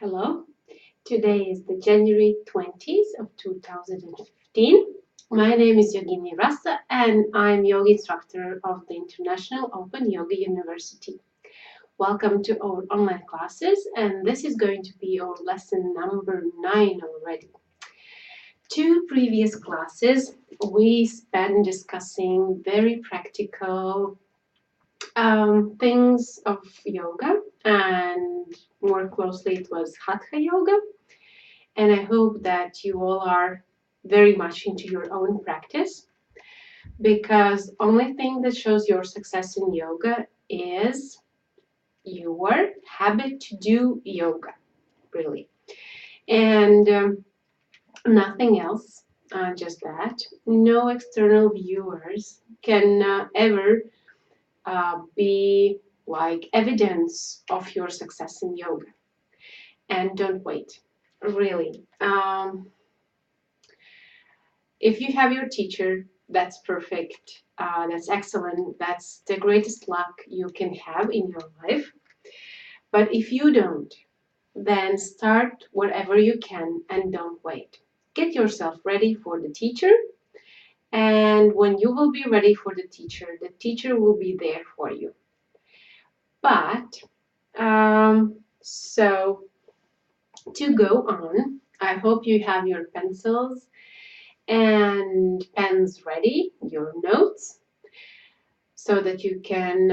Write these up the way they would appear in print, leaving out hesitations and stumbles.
Hello, today is the January 20th of 2015. My name is Yogini Rasta and I'm yoga instructor of the International Open Yoga University. Welcome to our online classes, and this is going to be our lesson number 9 already. Two previous classes we spent discussing very practical things of yoga, and more closely it was Hatha yoga. And I hope that you all are very much into your own practice, because only thing that shows your success in yoga is your habit to do yoga, really. And nothing else, just that. No external viewers can ever be like evidence of your success in yoga. And don't wait, really. If you have your teacher, that's perfect. That's excellent. That's the greatest luck you can have in your life. But if you don't, then start whatever you can and don't wait. Get yourself ready for the teacher. And when you will be ready for the teacher will be there for you. But, so to go on, I hope you have your pencils and pens ready, your notes, so that you can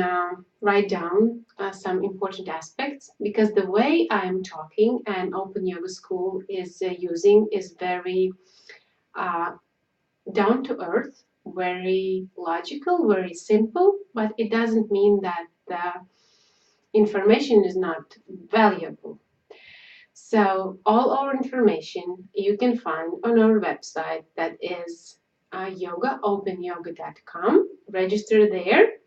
write down some important aspects, because the way I'm talking and Open Yoga School is using is very down to earth, very logical, very simple, but it doesn't mean that the information is not valuable. So all our information you can find on our website, that is yogaopenyoga.com. Register there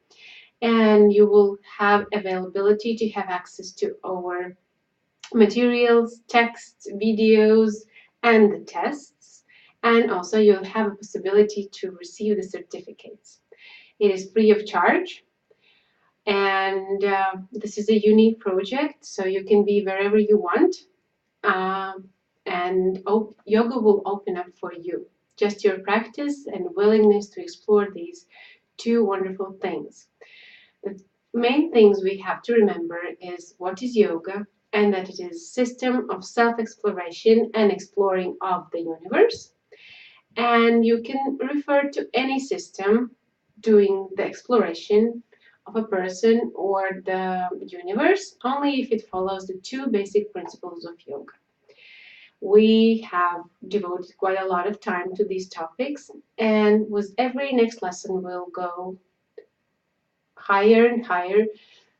and you will have availability to have access to our materials, texts, videos, and the tests. And also you'll have a possibility to receive the certificates. It is free of charge. And this is a unique project, so you can be wherever you want. And yoga will open up for you. Just your practice and willingness to explore these two wonderful things. The main things we have to remember is what is yoga, and that it is a system of self-exploration and exploring of the universe. And you can refer to any system doing the exploration of a person or the universe only if it follows the two basic principles of yoga. We have devoted quite a lot of time to these topics, and with every next lesson we'll go higher and higher.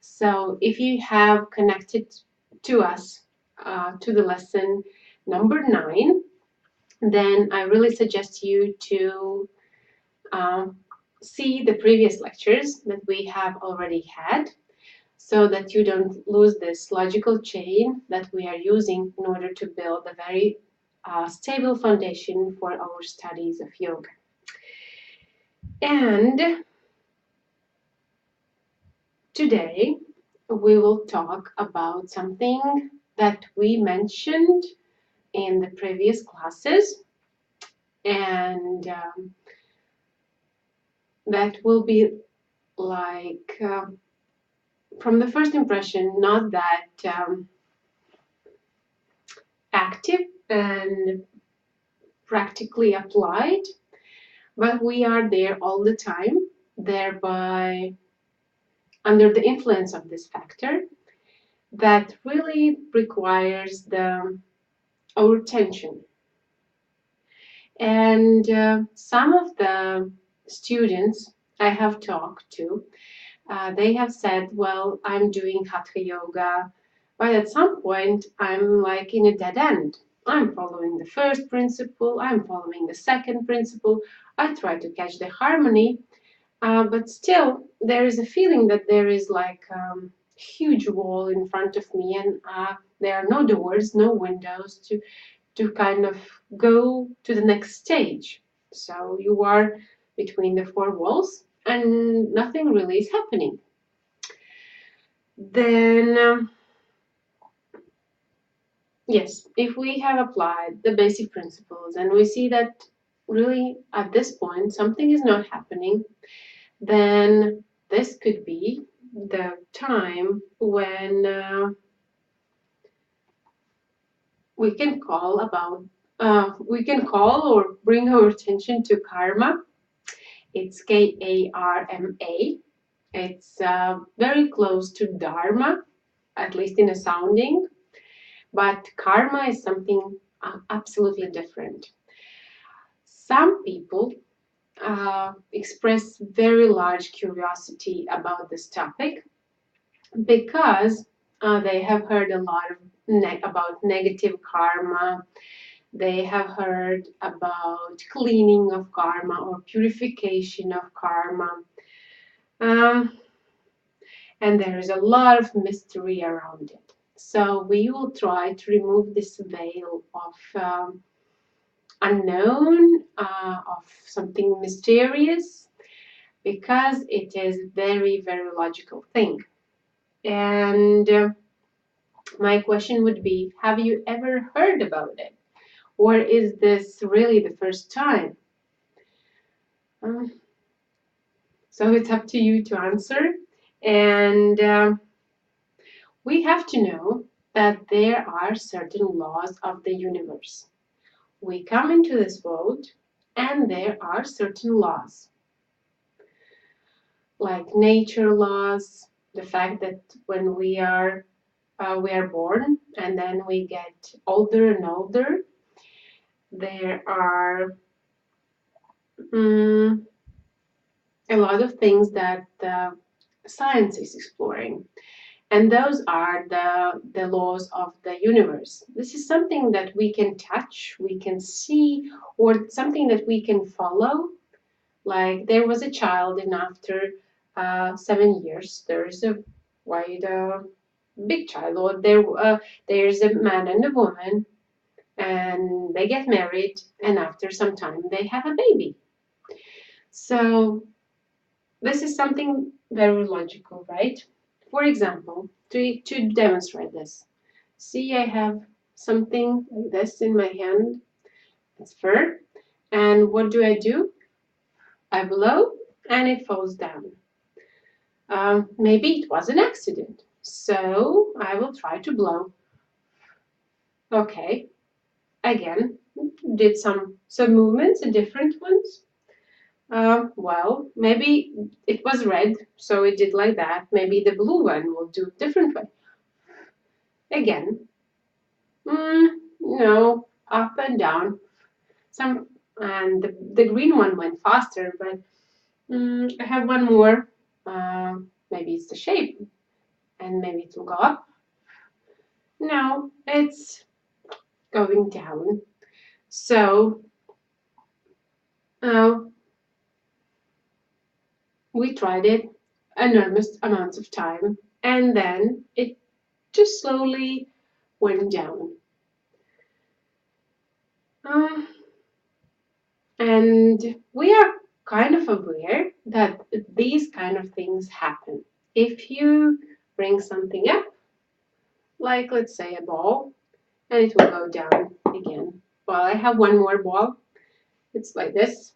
So if you have connected to us to the lesson number 9, then I really suggest you to see the previous lectures that we have already had, so that you don't lose this logical chain that we are using in order to build a very stable foundation for our studies of yoga. And today we will talk about something that we mentioned in the previous classes, and that will be like from the first impression not that active and practically applied, but we are there all the time, thereby under the influence of this factor that really requires our attention. And some of the students I have talked to, they have said, well, I'm doing Hatha Yoga, but at some point I'm like in a dead end. I'm following the first principle, I'm following the second principle, I try to catch the harmony, but still there is a feeling that there is like huge wall in front of me, and there are no doors, no windows to kind of go to the next stage. So you are between the four walls and nothing really is happening. Then Yes, if we have applied the basic principles and we see that really at this point something is not happening, then this could be the time when we can call about we can call or bring our attention to karma. It's Karma. It's very close to dharma, at least in a sounding, but karma is something absolutely different. Some people express very large curiosity about this topic because they have heard a lot of about negative karma. They have heard about cleaning of karma or purification of karma. Um, and there is a lot of mystery around it. So we will try to remove this veil of unknown, of something mysterious, because it is very, very logical thing. And my question would be, have you ever heard about it? Or is this really the first time? Um, so it's up to you to answer. And we have to know that there are certain laws of the universe. We come into this world and there are certain laws, like nature laws, the fact that when we are born and then we get older and older, there are mm, a lot of things that science is exploring. And those are the laws of the universe. This is something that we can touch, we can see, or something that we can follow. Like there was a child, and after 7 years, there's a quite big child, or there's a man and a woman, and they get married, and after some time, they have a baby. So this is something very logical, right? For example, to demonstrate this, see, I have something like this in my hand. It's fur. And what do? I blow and it falls down. Maybe it was an accident. So I will try to blow. Okay, again, did some movements, different ones. Well, maybe it was red, so it did like that. Maybe the blue one will do different way. Again, no, up and down. Some and the green one went faster, but I have one more. Maybe it's the shape, and maybe it will go up. No, it's going down. So uh, we tried it enormous amounts of time, and then it just slowly went down. Uh, and we are kind of aware that these kind of things happen. If you bring something up, like let's say a ball, and it will go down again. Well, I have one more ball. It's like this,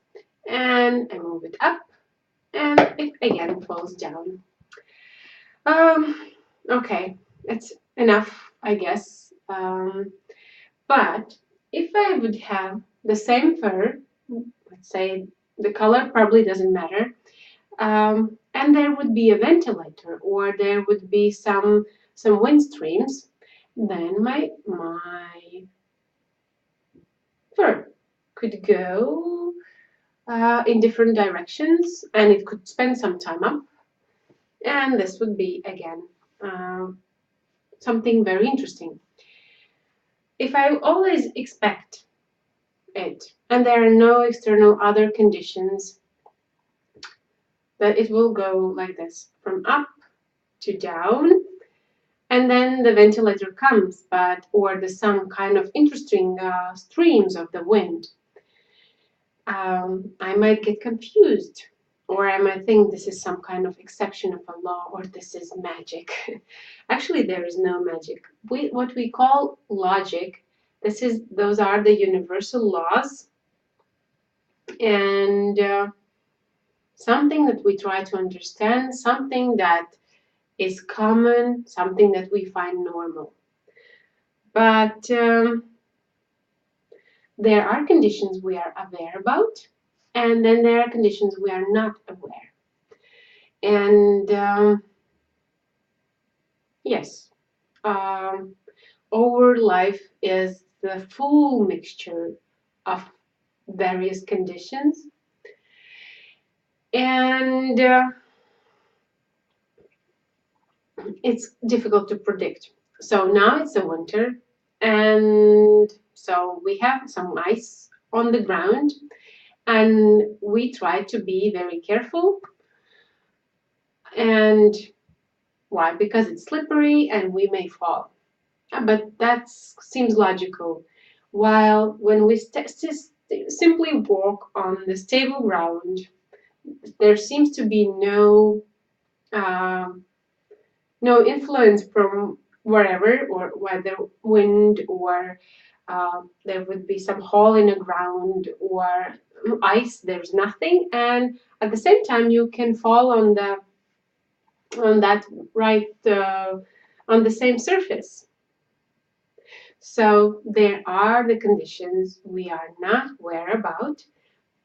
and I move it up, and it again falls down. Okay, it's enough, I guess. But if I would have the same fur, let's say the color probably doesn't matter, and there would be a ventilator or there would be some wind streams, then my fur could go in different directions, and it could spend some time up, and this would be again uh, something very interesting. If I always expect it and there are no external other conditions, that it will go like this from up to down, and then the ventilator comes, but or the some kind of interesting streams of the wind, I might get confused Or I might think this is some kind of exception of a law, or this is magic. Actually, there is no magic. What we call logic, those are the universal laws, and something that we try to understand, something that is common, something that we find normal. But there are conditions we are aware about, and then there are conditions we are not aware. And yes, um, our life is the full mixture of various conditions, and it's difficult to predict. So now it's the winter, and so we have some ice on the ground, and we try to be very careful. And why? Because it's slippery and we may fall. But that seems logical. While when we simply walk on the stable ground, there seems to be uh, no influence from wherever, or whether wind, or there would be some hole in the ground, or ice. There's nothing, and at the same time you can fall on that right on the same surface. So there are the conditions we are not aware about,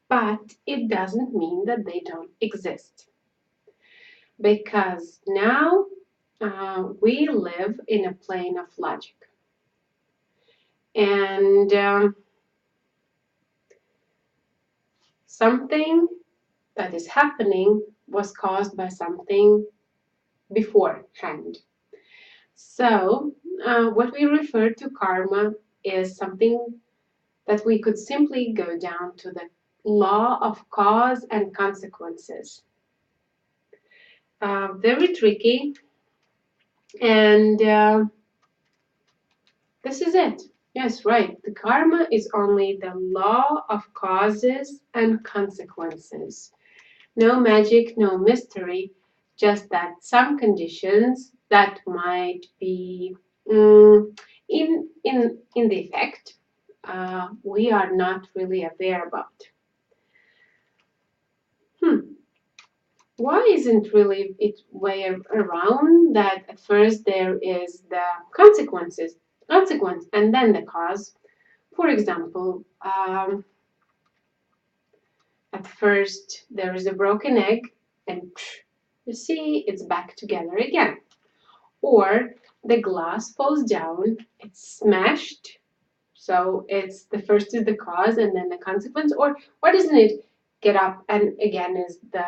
but it doesn't mean that they don't exist. Because now we live in a plane of logic. And something that is happening was caused by something beforehand. So, what we refer to karma is something that we could simply go down to the law of cause and consequences. Very tricky, and this is it. Yes, right. The karma is only the law of causes and consequences. No magic, no mystery, just that some conditions that might be in the effect we are not really aware about. Why isn't really it way around that at first there is the consequence, and then the cause? For example, at first there is a broken egg, and you see it's back together again. Or the glass falls down, it's smashed, so it's the first is the cause and then the consequence. Or why doesn't it get up and again is the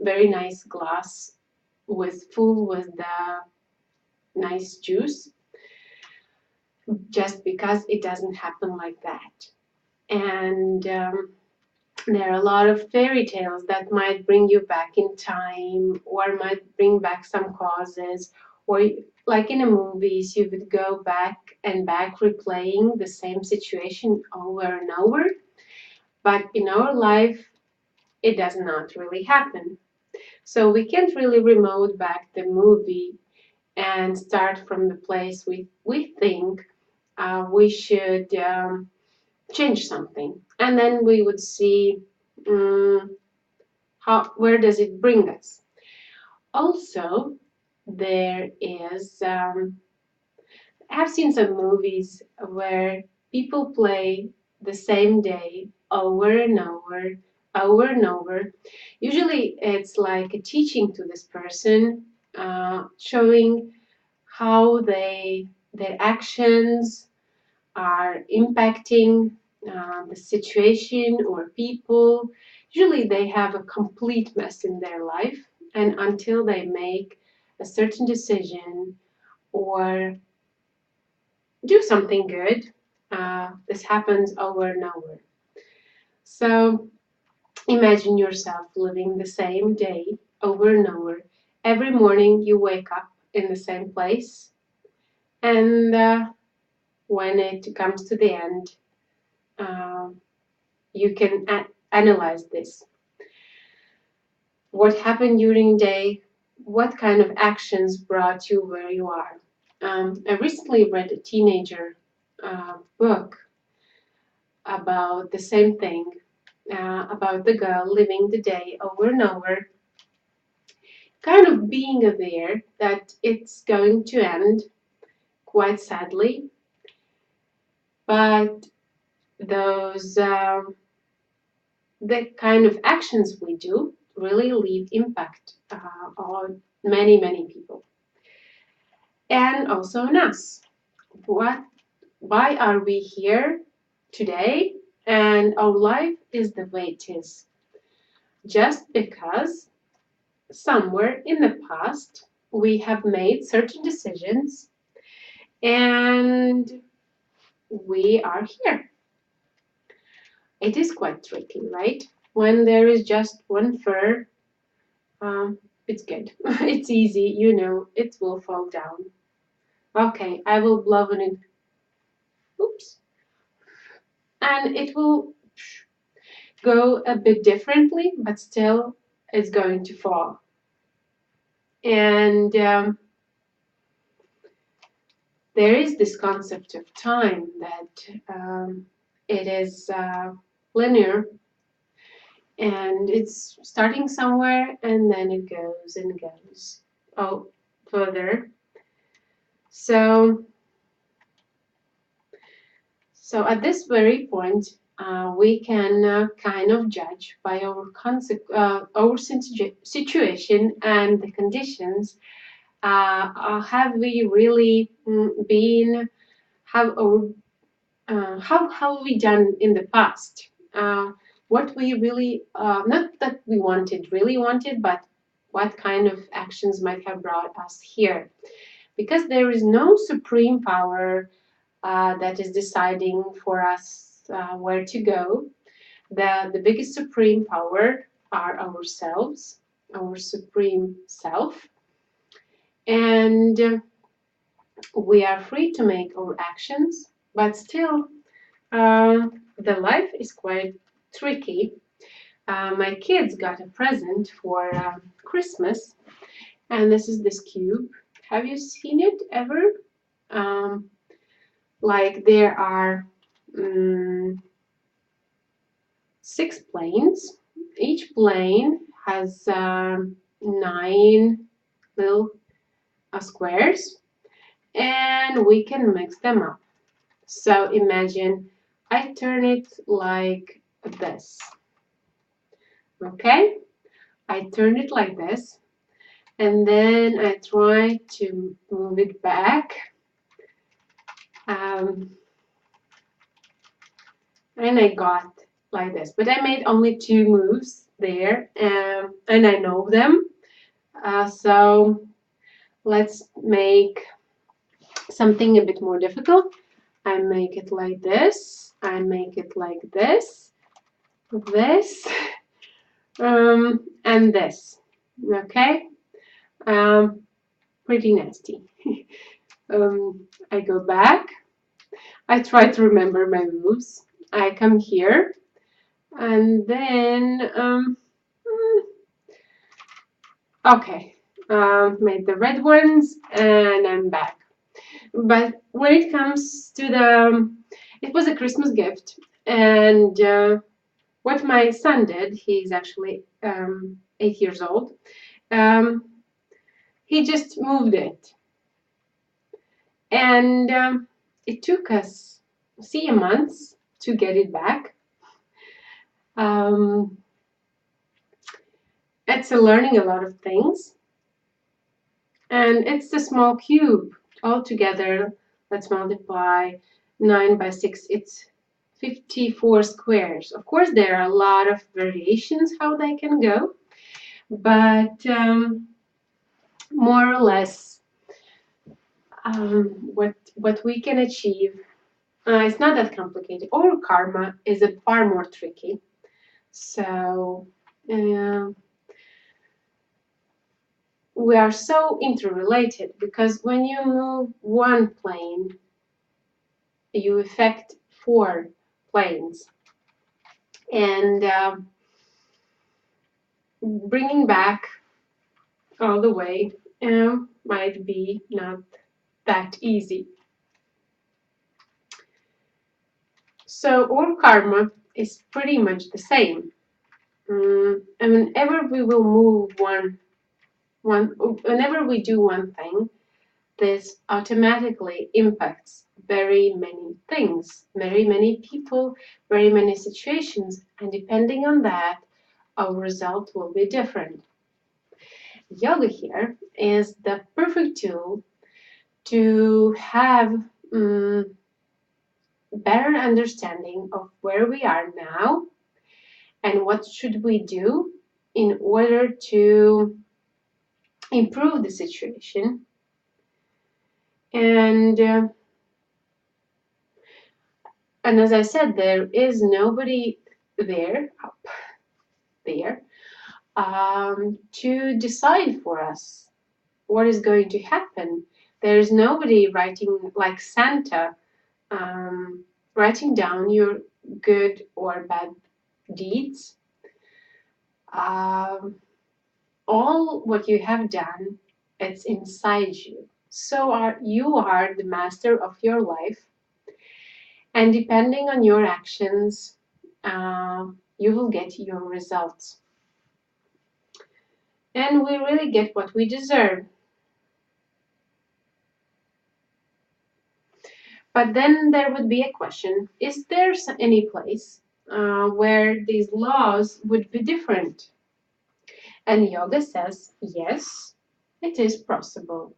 very nice glass full with the nice juice? Just because it doesn't happen like that. And there are a lot of fairy tales that might bring you back in time, or might bring back some causes, or like in the movies, you would go back and back replaying the same situation over and over. But in our life, it does not really happen. So we can't really remote back the movie and start from the place we think we should change something. And then we would see where does it bring us. Also, there is I've seen some movies where people play the same day over and over. Usually it's like a teaching to this person, showing how their actions are impacting the situation or people. Usually they have a complete mess in their life, and until they make a certain decision or do something good, this happens over and over. So imagine yourself living the same day over and over. Every morning you wake up in the same place, and when it comes to the end, uh, you can analyze this. what happened during the day, what kind of actions brought you where you are. I recently read a teenager book about the same thing, about the girl living the day over and over, kind of being aware that it's going to end quite sadly, but those the kind of actions we do really leave impact on many people, and also on us. What? Why are we here today? And our life is the way it is, just because somewhere in the past we have made certain decisions and we are here. It is quite tricky, right? When there is just one fur, um, it's good. It's easy, it will fall down. Okay, I will blow on it. Oops. And it will go a bit differently, but still it's going to fall. And there is this concept of time that it is linear, and it's starting somewhere and then it goes and goes further. So at this very point, we can kind of judge by our situation and the conditions. Have we really been? How have we done in the past? What we really, not that we really wanted, but what kind of actions might have brought us here? Because there is no supreme power that is deciding for us where to go. The biggest supreme power are ourselves, our supreme self, and we are free to make our actions, but still, the life is quite tricky. My kids got a present for Christmas, and this is this cube. Have you seen it ever? Um, like there are 6 planes. Each plane has 9 little squares, and we can mix them up. So imagine I turn it like this. Okay? I turn it like this, and then I try to move it back. And I got like this, but I made only 2 moves there, and I know them. So let's make something a bit more difficult. I make it like this. I make it like this, and this. Okay? Pretty nasty. I go back. I try to remember my moves. I come here, and then okay, made the red ones, and I'm back. But when it comes to it was a Christmas gift, and what my son did, he's actually 8 years old. Um, he just moved it, and it took us a month to get it back. It's learning a lot of things, and it's a small cube altogether. Let's multiply 9 by 6. It's 54 squares. Of course, there are a lot of variations how they can go, but more or less what we can achieve. It's not that complicated. Or karma is a far more tricky. So we are so interrelated because when you move one plane, you affect 4 planes, and bringing back all the way might be not that easy. So all karma is pretty much the same. And whenever we will move whenever we do one thing, this automatically impacts very many things, very many people, very many situations, and depending on that, our result will be different. Yoga here is the perfect tool to have better understanding of where we are now and what should we do in order to improve the situation. And and as I said, there is nobody there up there to decide for us what is going to happen. There is nobody writing like Santa, writing down your good or bad deeds. Um, all what you have done, it's inside you. So you are the master of your life, and depending on your actions, you will get your results. And we really get what we deserve. But then there would be a question: is there any place where these laws would be different? And yoga says yes, it is possible.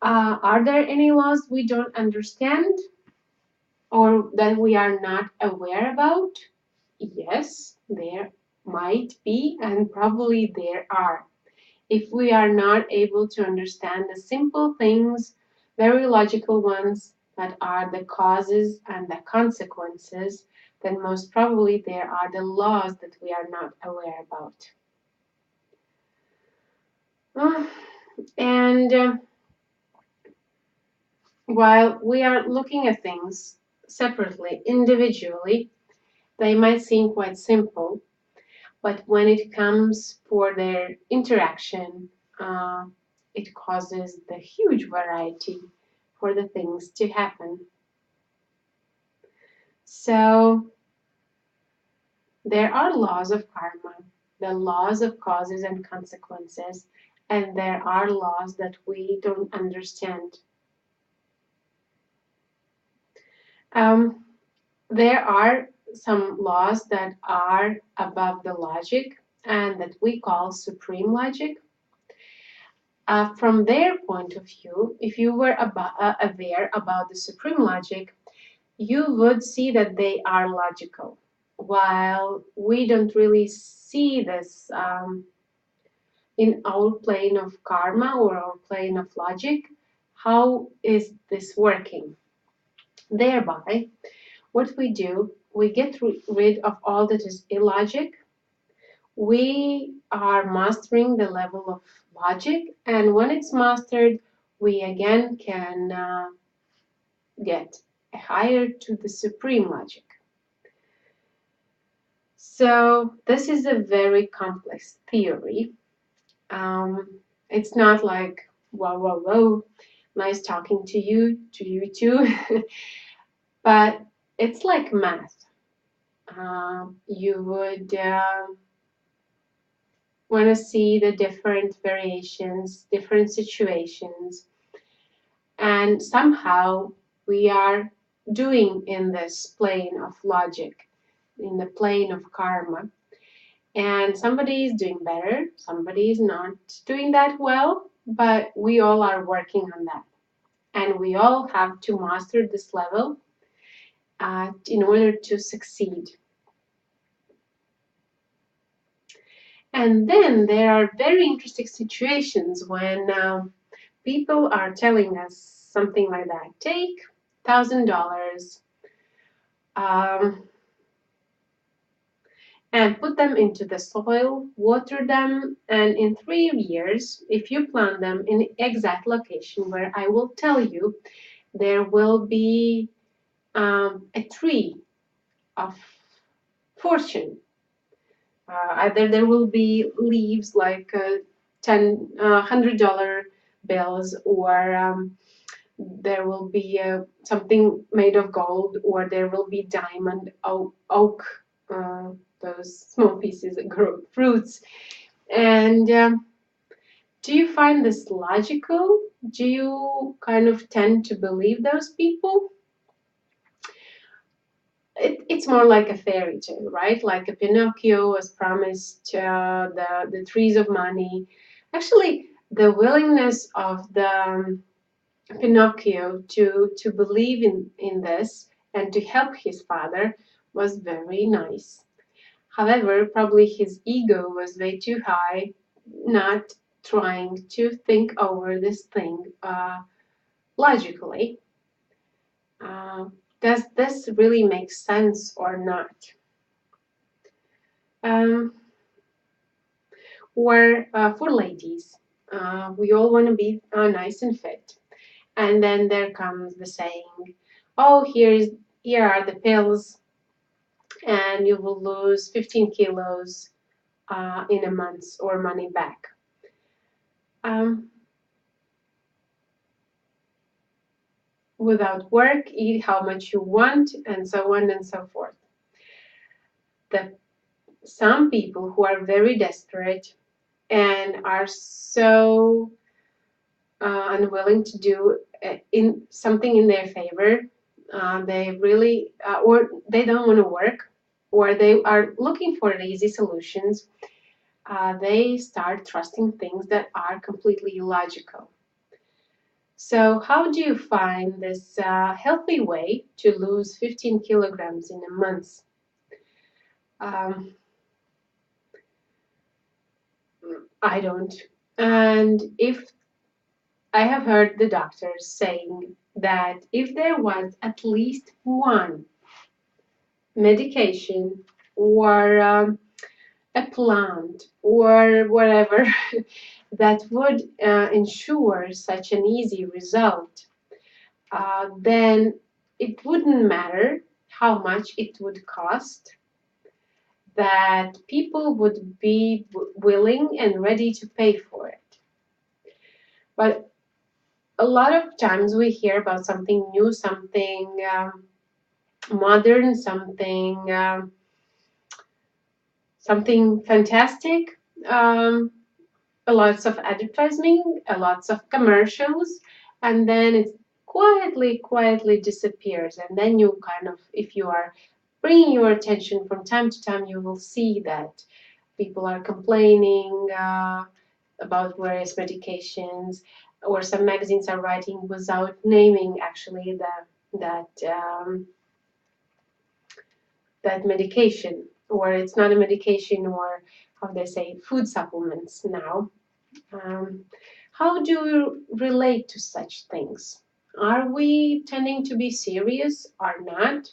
Are there any laws we don't understand or that we are not aware about? Yes, there might be, and probably there are. If we are not able to understand the simple things, very logical ones that are the causes and the consequences, then most probably there are the laws that we are not aware about. And while we are looking at things separately, individually, they might seem quite simple, but when it comes for their interaction, uh, it causes the huge variety for the things to happen. So there are laws of karma, the laws of causes and consequences, and there are laws that we don't understand. Um, there are some laws that are above the logic and that we call supreme logic. From their point of view, if you were aware about the supreme logic, you would see that they are logical. While we don't really see this in our plane of karma or our plane of logic, how is this working? Thereby, what we do, we get rid of all that is illogic. We are mastering the level of logic, and when it's mastered, we again can get higher to the supreme logic. So this is a very complex theory. It's not like whoa, whoa, whoa, nice talking to you too, but it's like math. You would want to see the different variations, different situations, and somehow we are doing in this plane of logic, in the plane of karma. And somebody is doing better, somebody is not doing that well, but we all are working on that. And we all have to master this level in order to succeed. And then there are very interesting situations when people are telling us something like that. Take $1,000 and put them into the soil, water them, and in 3 years, if you plant them in the exact location where I will tell you, there will be a tree of fortune. Either there will be leaves like $100 bills, or there will be something made of gold, or there will be diamond, oak, uh, those small pieces that grow fruits. And do you find this logical? Do you kind of tend to believe those people? It's more like a fairy tale, right? Like a Pinocchio was promised the trees of money. Actually, the willingness of the Pinocchio to believe in this and to help his father was very nice. However, probably his ego was way too high, not trying to think over this thing logically. Uh, does this really make sense or not? Um, or for ladies, we all want to be nice and fit. And then there comes the saying, "Oh, here are the pills, and you will lose 15 kilos in a month or money back." Um, Without work, eat how much you want, and so on and so forth. The some people who are very desperate and are so unwilling to do in something in their favor. They really, or they don't want to work, or they are looking for easy solutions. They start trusting things that are completely illogical. So, how do you find this healthy way to lose 15 kilograms in a month? Um, I don't. And if I have heard the doctors saying that if there was at least one medication or a plant or whatever that would ensure such an easy result, then it wouldn't matter how much it would cost, that people would be willing and ready to pay for it. But a lot of times we hear about something new, something modern, something fantastic. A lots of advertising, a lots of commercials, and then it quietly disappears. And then you kind of, if you are bringing your attention from time to time, you will see that people are complaining about various medications, or some magazines are writing without naming actually that medication, or it's not a medication, or how they say, food supplements now. Um, how do you relate to such things? Are we tending to be serious or not?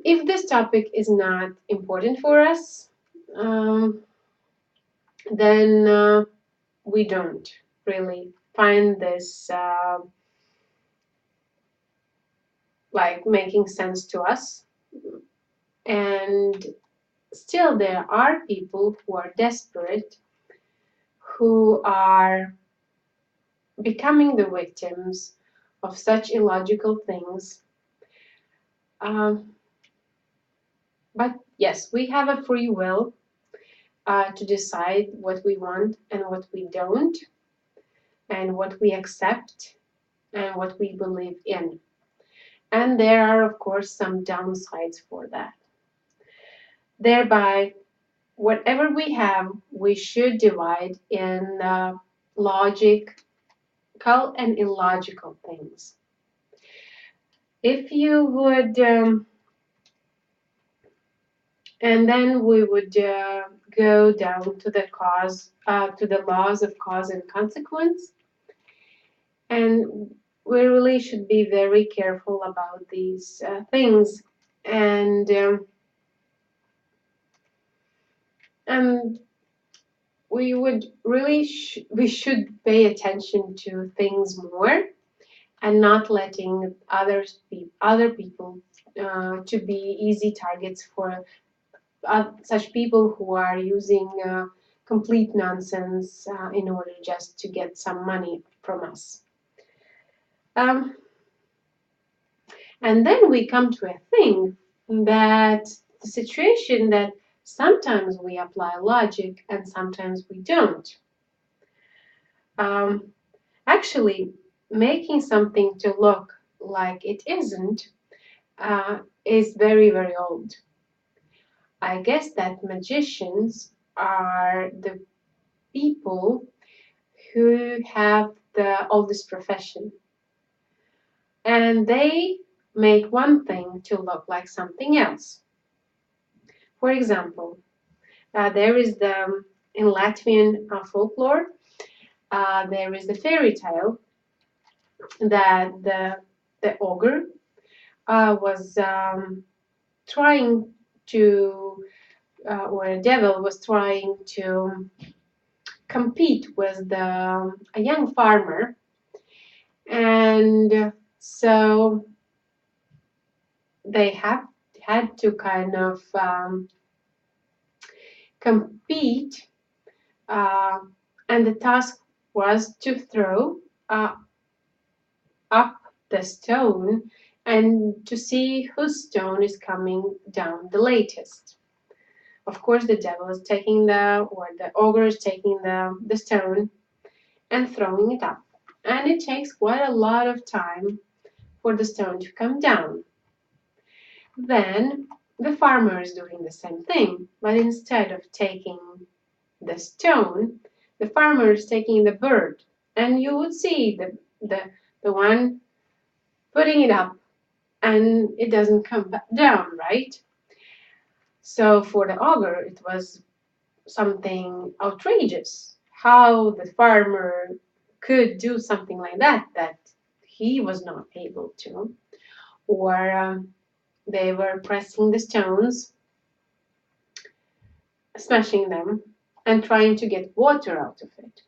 If this topic is not important for us, um, then we don't really find this like making sense to us. And still, there are people who are desperate, who are becoming the victims of such illogical things. Um, but yes, we have a free will to decide what we want and what we don't, and what we accept and what we believe in. And there are, of course, some downsides for that. Thereby, whatever we have, we should divide in logical and illogical things. If you would, and then we would go down to the to the laws of cause and consequence. And we really should be very careful about these things. And and we would really we should pay attention to things more, and not letting other people to be easy targets for such people who are using complete nonsense in order just to get some money from us. Um, and then we come to a thing that the situation that sometimes we apply logic and sometimes we don't. Um, Actually, making something to look like it isn't is very, very old. I guess that magicians are the people who have the oldest profession, and they make one thing to look like something else. For example, there is the in Latvian folklore, there is the fairy tale that the ogre was trying to, or a devil was trying to compete with a young farmer, and so they had to kind of compete, uh, and the task was to throw uh, up the stone and to see whose stone is coming down the latest. Of course, the devil is taking or the ogre is taking the stone and throwing it up. And it takes quite a lot of time for the stone to come down. Then the farmer is doing the same thing, but instead of taking the stone, the farmer is taking the bird. And you would see the one putting it up and it doesn't come back down, right? So for the ogre, it was something outrageous. How the farmer could do something like that he was not able to. Or they were pressing the stones, smashing them, and trying to get water out of it.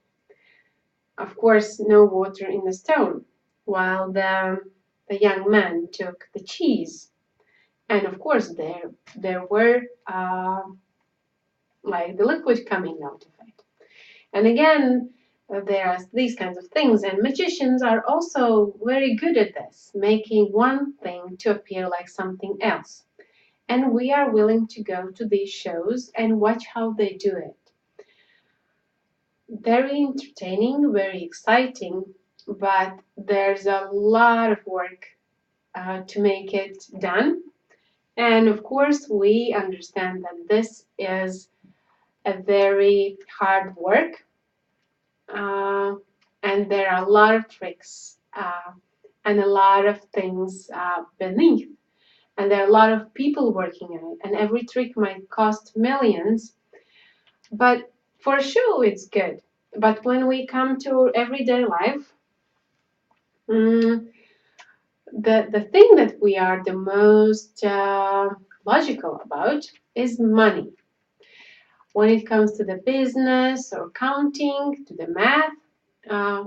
Of course, no water in the stone, while the young man took the cheese. And of course, there were like the liquid coming out of it. And again, there are these kinds of things, and magicians are also very good at this, making one thing to appear like something else. And we are willing to go to these shows and watch how they do it. Very entertaining, very exciting, but there's a lot of work to make it done. And of course, we understand that this is a very hard work, uh, and there are a lot of tricks and a lot of things beneath. And there are a lot of people working on it, and every trick might cost millions, but for a show it's good. But when we come to everyday life, mm, the thing that we are the most logical about is money. When it comes to the business or counting, to the math,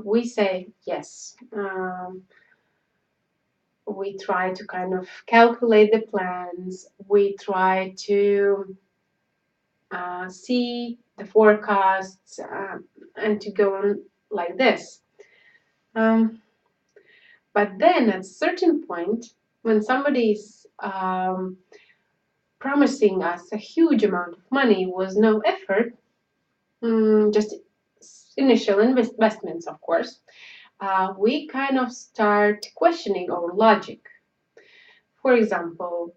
we say yes. We try to kind of calculate the plans. We try to see the forecasts and to go on like this. Um, but then at a certain point, when somebody's promising us a huge amount of money with no effort, just initial investments, of course, we kind of start questioning our logic. For example,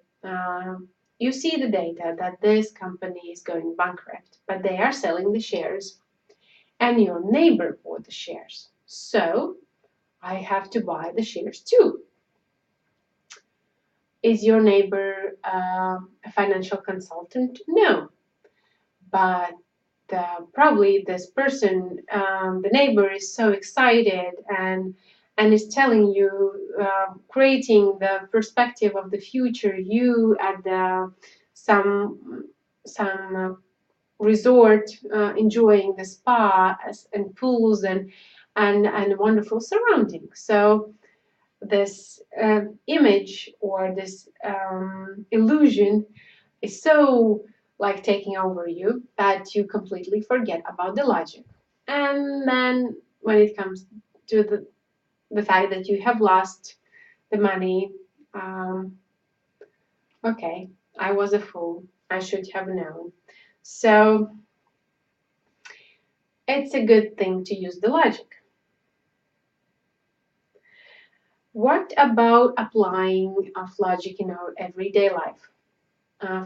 you see the data that this company is going bankrupt, but they are selling the shares, and your neighbor bought the shares. So I have to buy the shares too. Is your neighbor a financial consultant? No, but probably this person, the neighbor, is so excited and is telling you, creating the perspective of the future. You at some resort, enjoying the spa and pools and wonderful surroundings. So this image or this illusion is so like taking over you, that you completely forget about the logic. And then when it comes to the fact that you have lost the money, um, okay, I was a fool. I should have known. So it's a good thing to use the logic. What about applying of logic in our everyday life?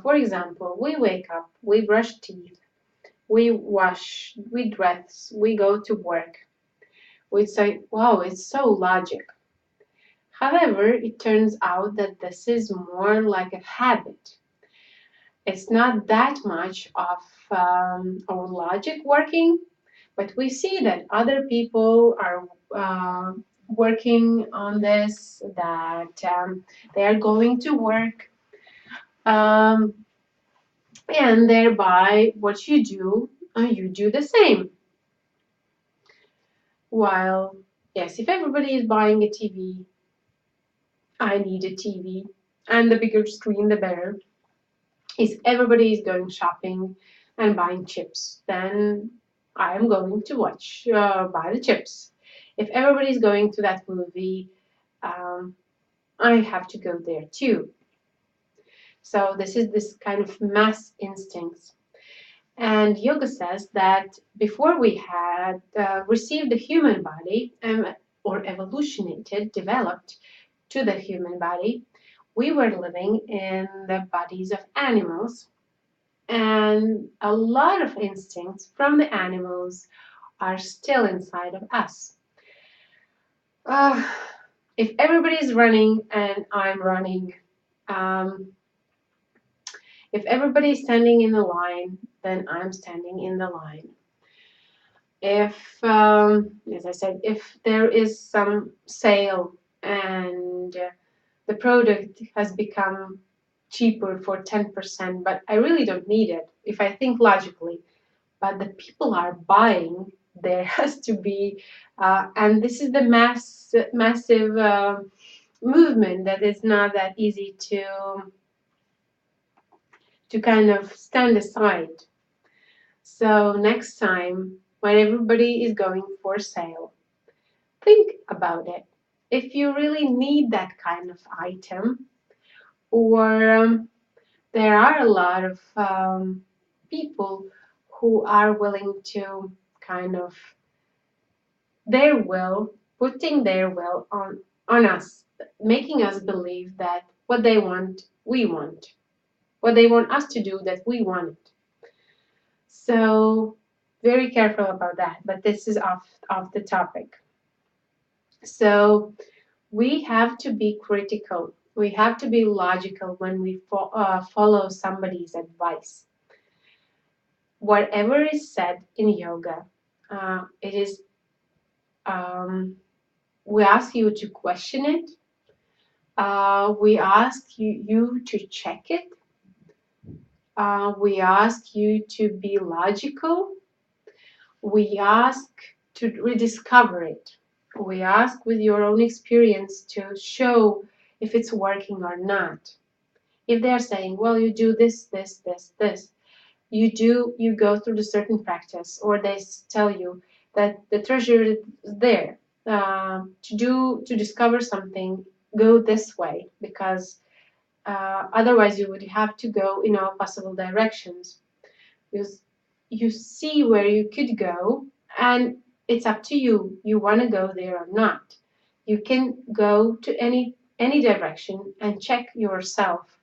For example, we wake up, we brush teeth, we wash, we dress, we go to work. We say, wow, it's so logic. However, it turns out that this is more like a habit. It's not that much of our logic working, but we see that other people are working on this, that they are going to work, um, and thereby what you do the same. While, yes, if everybody is buying a TV, I need a TV, and the bigger screen, the better. If everybody is going shopping and buying chips, then I am going to buy the chips. If everybody is going to that movie, um, I have to go there too. So this is this kind of mass instincts. And yoga says that before we had received the human body or developed to the human body, we were living in the bodies of animals, and a lot of instincts from the animals are still inside of us. Uh, if everybody's running and I'm running, um, if everybody's standing in the line, then I'm standing in the line. If, as I said, if there is some sale and the product has become cheaper for 10%, but I really don't need it, if I think logically, but the people are buying, there has to be, and this is the massive movement that is not that easy to kind of stand aside. So next time, when everybody is going for sale, think about it. If you really need that kind of item, or there are a lot of people who are willing to kind of putting their will on us, making us believe that what they want, we want. What they want us to do, that we want it. So very careful about that. But this is off the topic. So we have to be critical. We have to be logical when we follow somebody's advice. Whatever is said in yoga, it is we ask you to question it. We ask you to check it. We ask you to be logical. We ask to rediscover it. We ask with your own experience to show if it's working or not. If they're saying, well, you do this, this, this, this, you go through the certain practice, or they tell you that the treasure is there. To discover something, go this way, because otherwise you would have to go in all possible directions, because you see where you could go, and it's up to you. You want to go there or not. You can go to any direction and check yourself,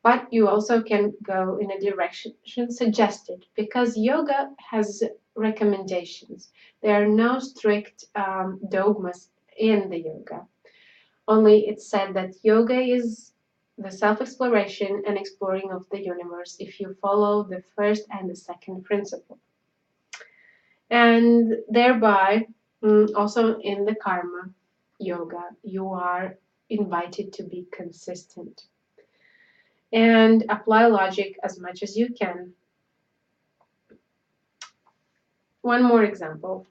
but you also can go in a direction suggested, because yoga has recommendations. There are no strict dogmas in the yoga. Only it's said that yoga is the self-exploration and exploring of the universe if you follow the first and the second principle. And thereby, also in the karma yoga, you are invited to be consistent and apply logic as much as you can. One more example.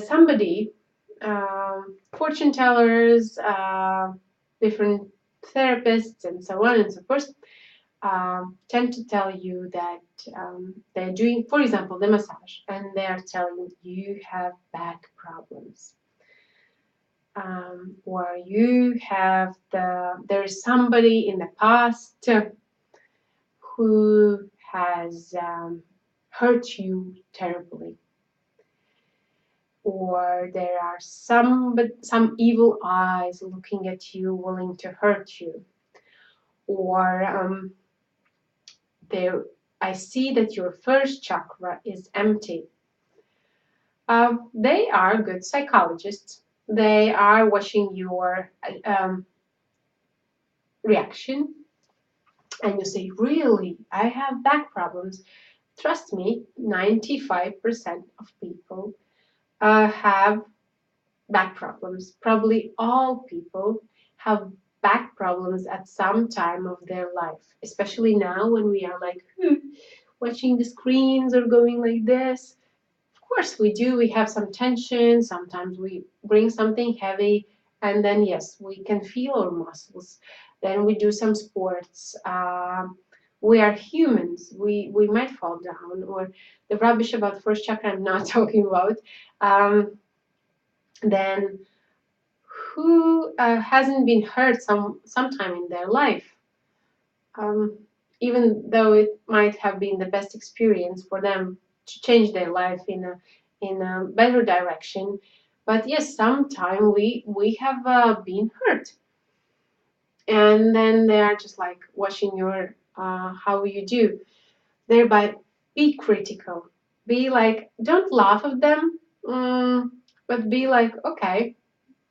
Somebody, fortune tellers, different therapists, and so on and so forth, tend to tell you that they're doing, for example, the massage, and they are telling you have back problems, or you have there's somebody in the past who has hurt you terribly, or there are some evil eyes looking at you, willing to hurt you, or there I see that your first chakra is empty. They are good psychologists. They are watching your reaction, and you say, "Really, I have back problems." Trust me, 95% of people have back problems. Probably all people have back problems at some time of their life, especially now when we are like watching the screens or going like this. Of course, we do. We have some tension. Sometimes we bring something heavy, and then, yes, we can feel our muscles. Then we do some sports. We are humans. We might fall down, or the rubbish about first chakra I'm not talking about. Then who hasn't been hurt sometime in their life, um, even though it might have been the best experience for them to change their life in a better direction. But yes, sometime we have been hurt, and then they are just like watching your how you do. Thereby, be critical. Be like, don't laugh at them, but be like, okay,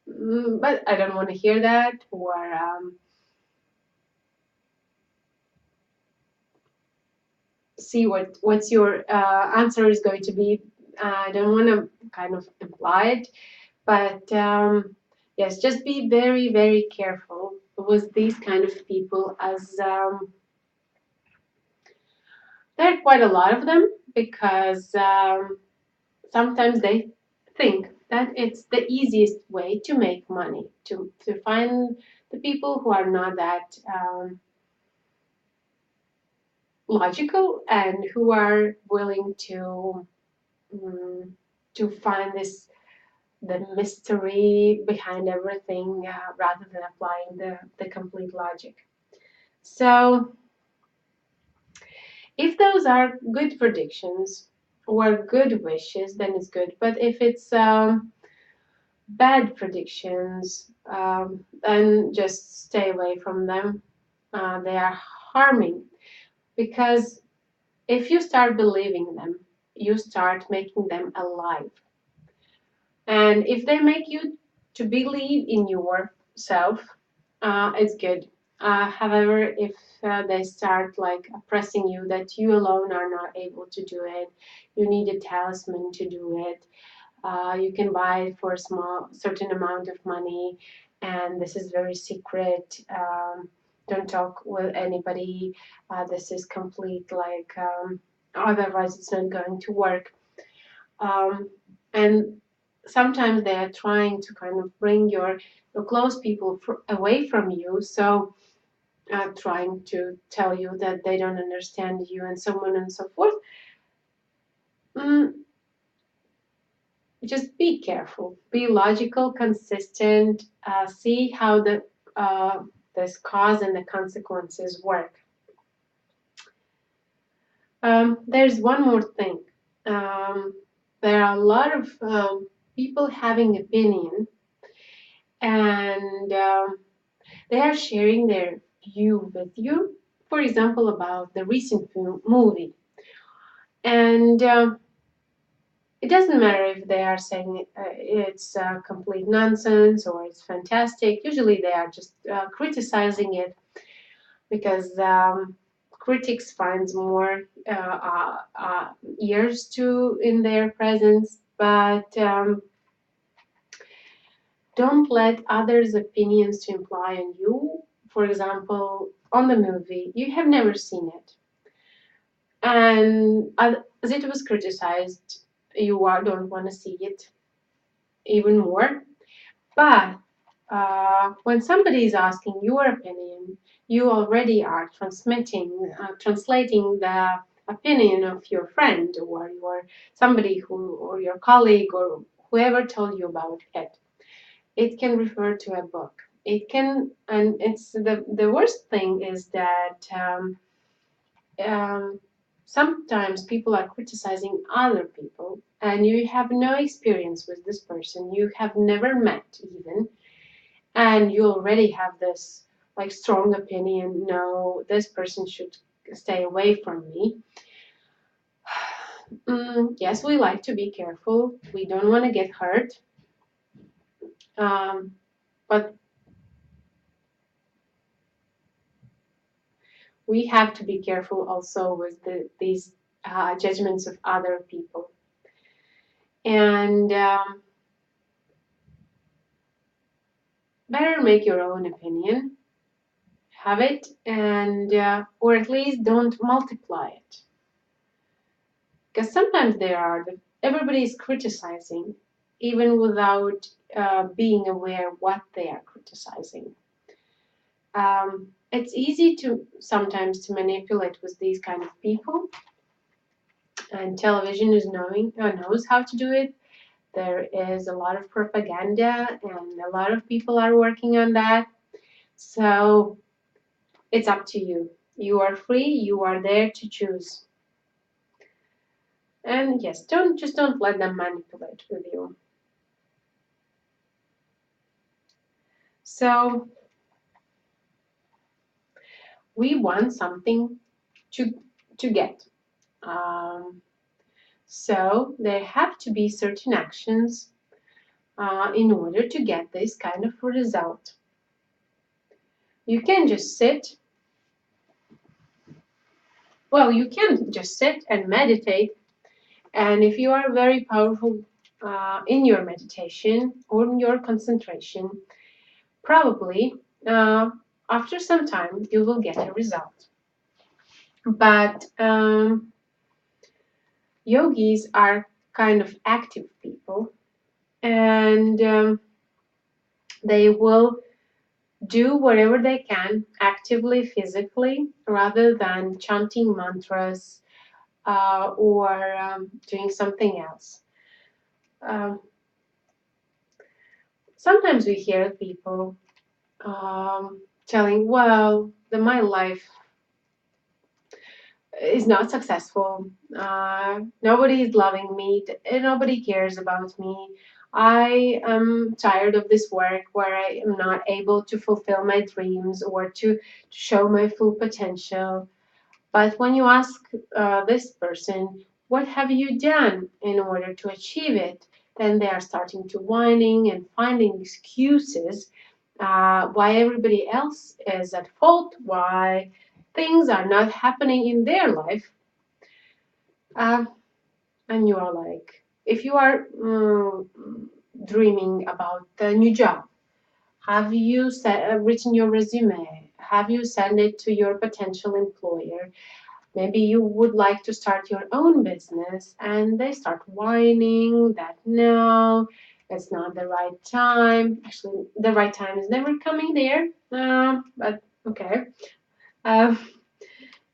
but I don't want to hear that, or see what's your answer is going to be. I don't want to kind of imply it, but yes, just be very, very careful with these kind of people, as there are quite a lot of them, because sometimes they think that it's the easiest way to make money, to find the people who are not that logical, and who are willing mm, to find the mystery behind everything, rather than applying the complete logic. So if those are good predictions or good wishes, then it's good. But if it's bad predictions, then just stay away from them. They are harming, because if you start believing them, you start making them alive. And if they make you to believe in yourself, it's good. However, if they start like oppressing you that you alone are not able to do it, you need a talisman to do it. You can buy it for a small certain amount of money, and this is very secret. Don't talk with anybody. This is complete like otherwise it's not going to work. And sometimes they are trying to kind of bring your close people away from you. So trying to tell you that they don't understand you, and so on and so forth. Mm, just be careful, be logical, consistent, see how this cause and the consequences work. There's one more thing. Um, there are a lot of people having opinion, and they are sharing their view with you. For example, about the recent movie, and it doesn't matter if they are saying it's complete nonsense or it's fantastic. Usually, they are just criticizing it, because critics finds more ears to in their presence. But don't let others' opinions to imply on you. For example, on the movie, you have never seen it, and as it was criticized, you don't want to see it even more. But when somebody is asking your opinion, you already are translating the opinion of your friend or your somebody who or your colleague or whoever told you about it. It can refer to a book. It can, and it's the worst thing is that um, sometimes people are criticizing other people, and you have no experience with this person. You have never met even, and you already have this like strong opinion. No, this person should stay away from me. Yes, we like to be careful. We don't want to get hurt. But we have to be careful also with these judgments of other people. And better make your own opinion, have it, and or at least don't multiply it. Because sometimes everybody is criticizing, even without being aware what they are criticizing. It's easy to sometimes to manipulate with these kind of people, and television is knows how to do it. There is a lot of propaganda, and a lot of people are working on that. So it's up to you. You are free. You are there to choose. And yes, don't let them manipulate with you. So we want something to to get. Um, so there have to be certain actions in order to get this kind of result. You can just sit. Well, you can just sit and meditate. And if you are very powerful in your meditation or in your concentration, probably after some time you will get a result. But yogis are kind of active people, and they will do whatever they can actively, physically, rather than chanting mantras or doing something else. Um, Sometimes we hear people telling, well, my life is not successful. Nobody is loving me. Nobody cares about me. I am tired of this work where I am not able to fulfill my dreams or to show my full potential. But when you ask this person, what have you done in order to achieve it? Then they are starting to whining and finding excuses why everybody else is at fault, why things are not happening in their life. Uh, and you are like, if you are dreaming about a new job, have you written your resume? Have you sent it to your potential employer? Maybe you would like to start your own business, and they start whining that no, it's not the right time. Actually, the right time is never coming there, but okay. Um,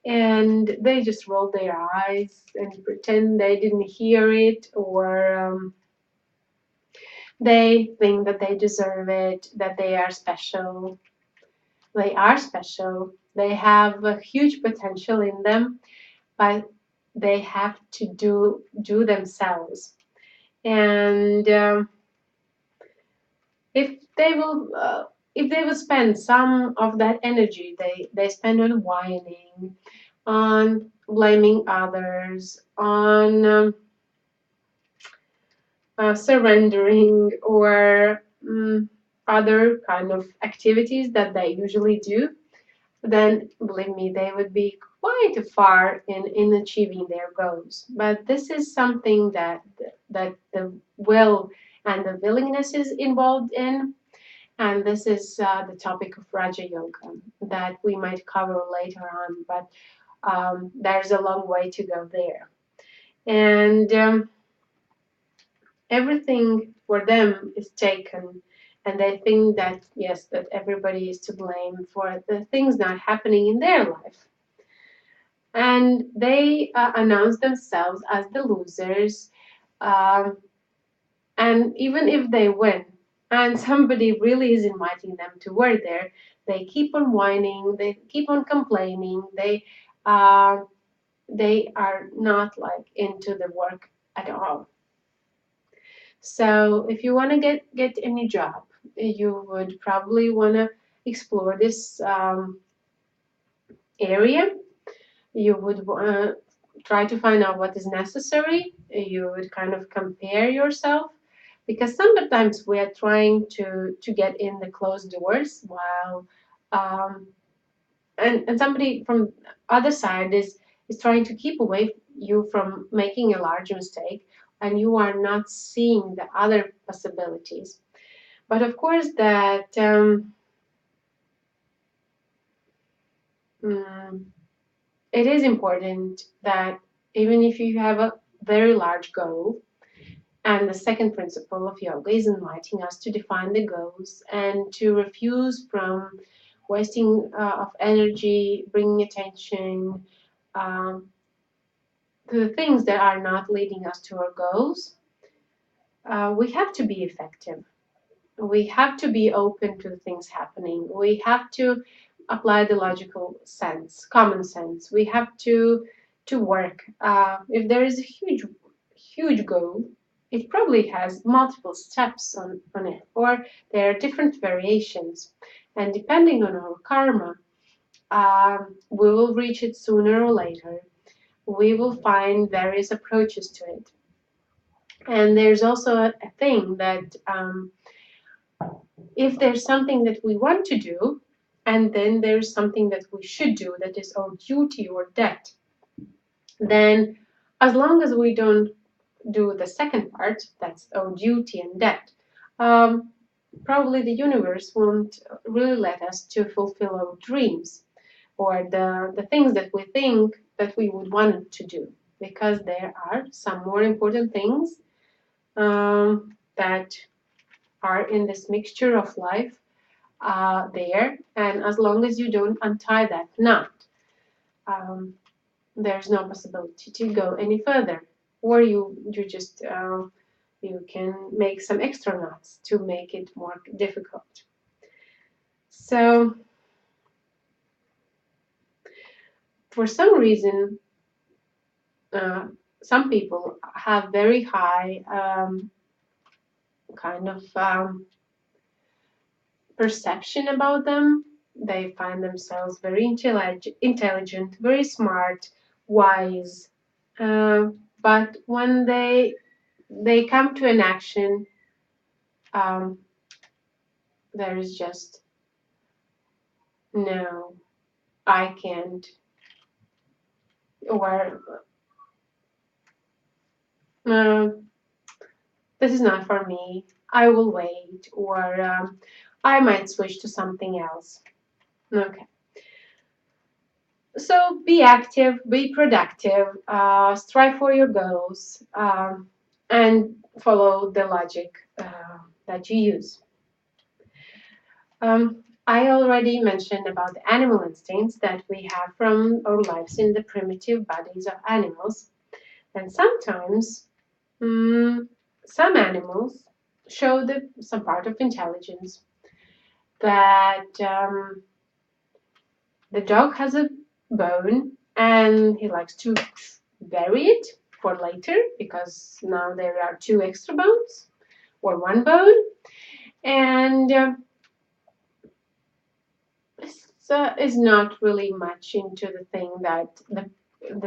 and they just roll their eyes and pretend they didn't hear it, or they think that they deserve it, that they are special. They are special. They have a huge potential in them, but they have to do themselves. And if they will spend some of that energy they spend on whining, on blaming others, on surrendering, or other kind of activities that they usually do, then believe me, they would be quite far in achieving their goals. But this is something that the will and the willingness is involved in, and this is the topic of Raja Yoga that we might cover later on. But there's a long way to go there, and everything for them is taken and they think that yes, that everybody is to blame for the things not happening in their life, and they announce themselves as the losers. Um, and even if they win, and somebody really is inviting them to work there, they keep on whining, they keep on complaining, uh, they are not like into the work at all. So if you want to get a new job, you would probably want to explore this area. You would try to find out what is necessary. You would kind of compare yourself, because sometimes we are trying to get in the closed doors while um, and somebody from other side is trying to keep away you from making a large mistake, and you are not seeing the other possibilities. But of course that mm, it is important that even if you have a very large goal, and the second principle of yoga is inviting us to define the goals and to refuse from wasting of energy, bringing attention um, to the things that are not leading us to our goals. We have to be effective. We have to be open to the things happening. We have to apply the logical sense, common sense. We have to work. If there is a huge goal, it probably has multiple steps on it, or there are different variations. And depending on our karma, we will reach it sooner or later. We will find various approaches to it. And there's also a thing that if there's something that we want to do, and then there's something that we should do that is our duty or debt, then as long as we don't do the second part, that's our duty and debt, um, probably the universe won't really let us to fulfill our dreams or the things that we think that we would want to do, because there are some more important things that are in this mixture of life there, and as long as you don't untie that knot, um, there's no possibility to go any further, or you just you can make some extra knots to make it more difficult. So for some reason, uh, some people have very high kind of perception about them. They find themselves very intelligent, very smart, wise. But when they come to an action, um, there is just no, I can't, or uh, this is not for me. I will wait, or I might switch to something else. Okay. So be active, be productive, strive for your goals, and follow the logic that you use. I already mentioned about the animal instincts that we have from our lives in the primitive bodies of animals. And sometimes some animals show some part of intelligence that the dog has a bone and he likes to bury it for later because now there are two extra bones or one bone. And this is not really much into the thing that the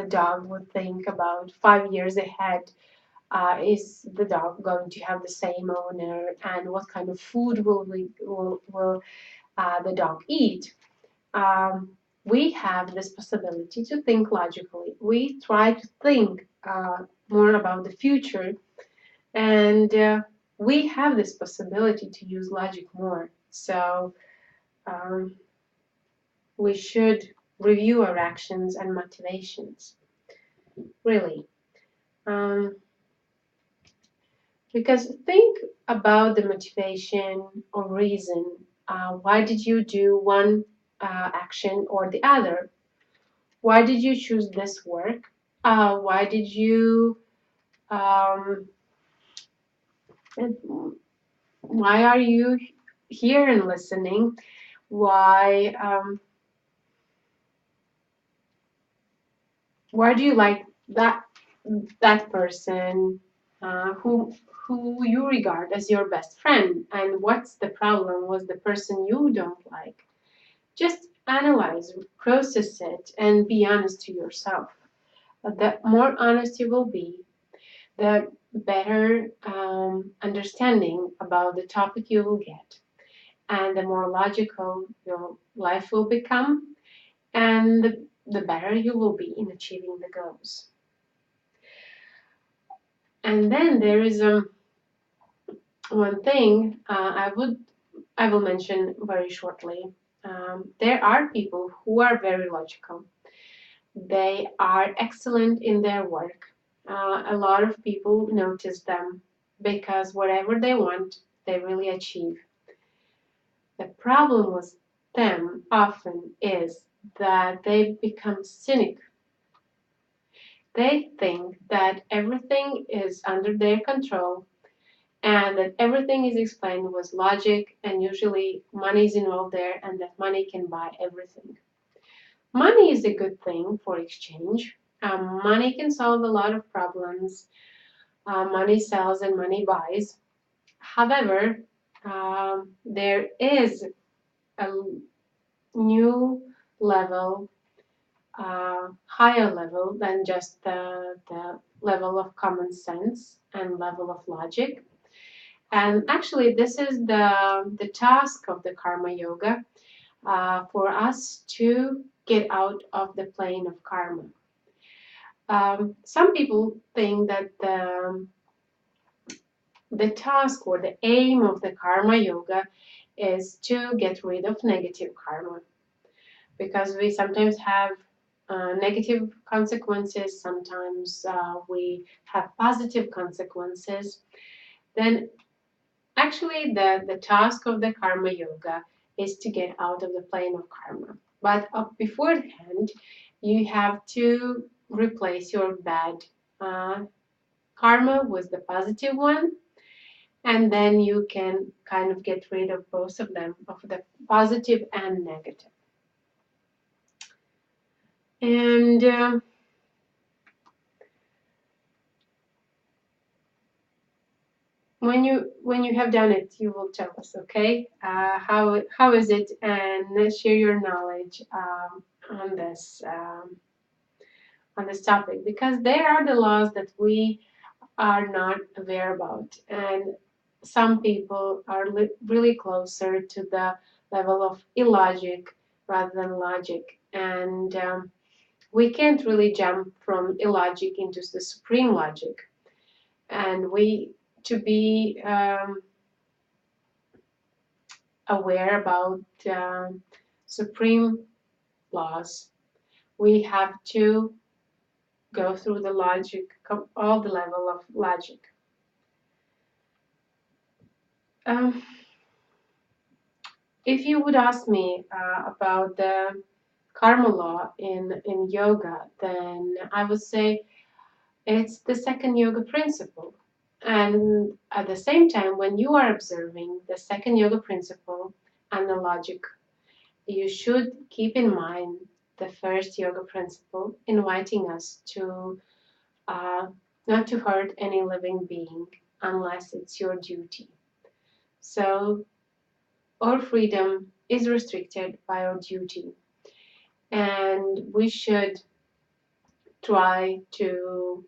dog would think about 5 years ahead. Is the dog going to have the same owner, and what kind of food will the dog eat? Um, we have this possibility to think logically. We try to think more about the future, and we have this possibility to use logic more. So um, we should review our actions and motivations. Really, um, Because think about the motivation or reason. Why did you do one action or the other? Why did you choose this work? Why did you um, why are you here and listening? Why do you like that person who you regard as your best friend? And what's the problem with the person you don't like? Just analyze, process it, and be honest to yourself. The more honest you will be, the better understanding about the topic you will get, and the more logical your life will become, and the better you will be in achieving the goals. And then there is one thing I will mention very shortly. There are people who are very logical. They are excellent in their work. A lot of people notice them because whatever they want, they really achieve. The problem with them often is that they become cynic. They think that everything is under their control and that everything is explained with logic, and usually money is involved there, and that money can buy everything. Money is a good thing for exchange. Money can solve a lot of problems. Money sells and money buys. However, there is a new level, higher level than just the level of common sense and level of logic. And actually, this is the task of the Karma Yoga, for us to get out of the plane of karma. Some people think that the task or the aim of the Karma Yoga is to get rid of negative karma, because we sometimes have negative consequences, sometimes we have positive consequences. Then actually, the task of the Karma Yoga is to get out of the plane of karma. But beforehand, you have to replace your bad uh, karma with the positive one, and then you can kind of get rid of both of them, of the positive and negative. And when you have done it, you will tell us, okay? How is it, and share your knowledge on this on this topic, because there are the laws that we are not aware about, and some people are really closer to the level of illogic rather than logic, and we can't really jump from illogic into the supreme logic, and we to be aware about supreme laws, we have to go through the logic, all the level of logic. Um, if you would ask me about the karma law in yoga, then I would say it's the second yoga principle. And at the same time, when you are observing the second yoga principle and the logic, you should keep in mind the first yoga principle, inviting us to uh, not to hurt any living being unless it's your duty. So our freedom is restricted by our duty, and we should try to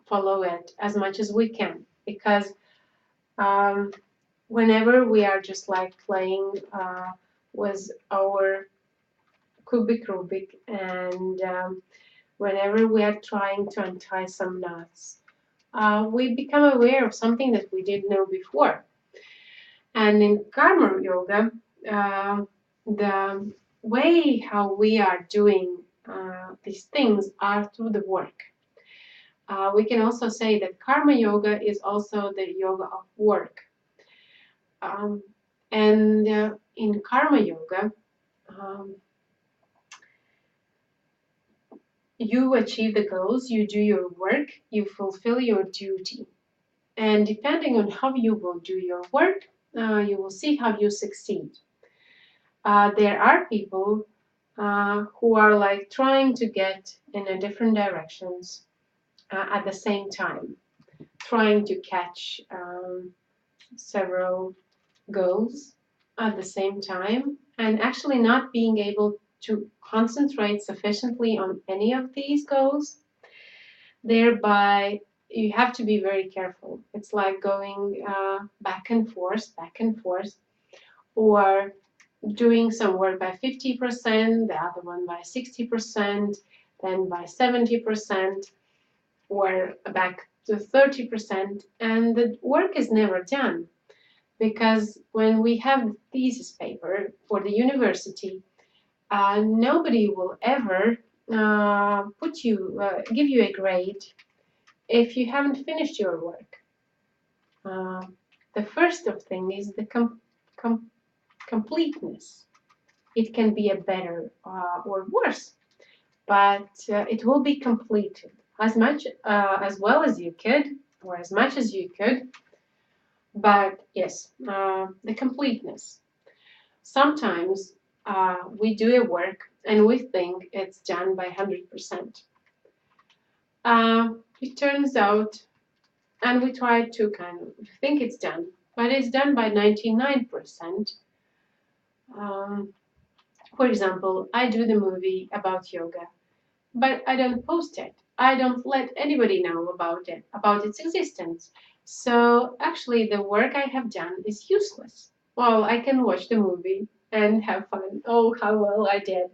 follow it as much as we can, because um, whenever we are just like playing with our Rubik, and whenever we are trying to untie some knots, we become aware of something that we didn't know before. And in Karma Yoga, the way how we are doing these things are through the work. We can also say that karma yoga is also the yoga of work. Um, and in karma yoga, um, you achieve the goals, you do your work, you fulfill your duty. And depending on how you will do your work, you will see how you succeed. There are people who are like trying to get in a different directions at the same time, trying to catch several goals at the same time, and actually not being able to concentrate sufficiently on any of these goals. Thereby, you have to be very careful. It's like going back and forth, or doing some work by 50%, the other one by 60%, then by 70%, or back to 30%, and the work is never done. Because when we have the thesis paper for the university, nobody will ever give you a grade if you haven't finished your work. Uh, the first of thing is the com- completeness. It can be a better or worse, but it will be completed as well as you could, or as much as you could. But yes, the completeness. Sometimes we do a work and we think it's done by 100%. It turns out, and we try to kind of think it's done, but it's done by 99%. Um, for example, I do the movie about yoga, but I don't post it. I don't let anybody know about it, about its existence. So actually, the work I have done is useless. Well, I can watch the movie and have fun. Oh, how well I did.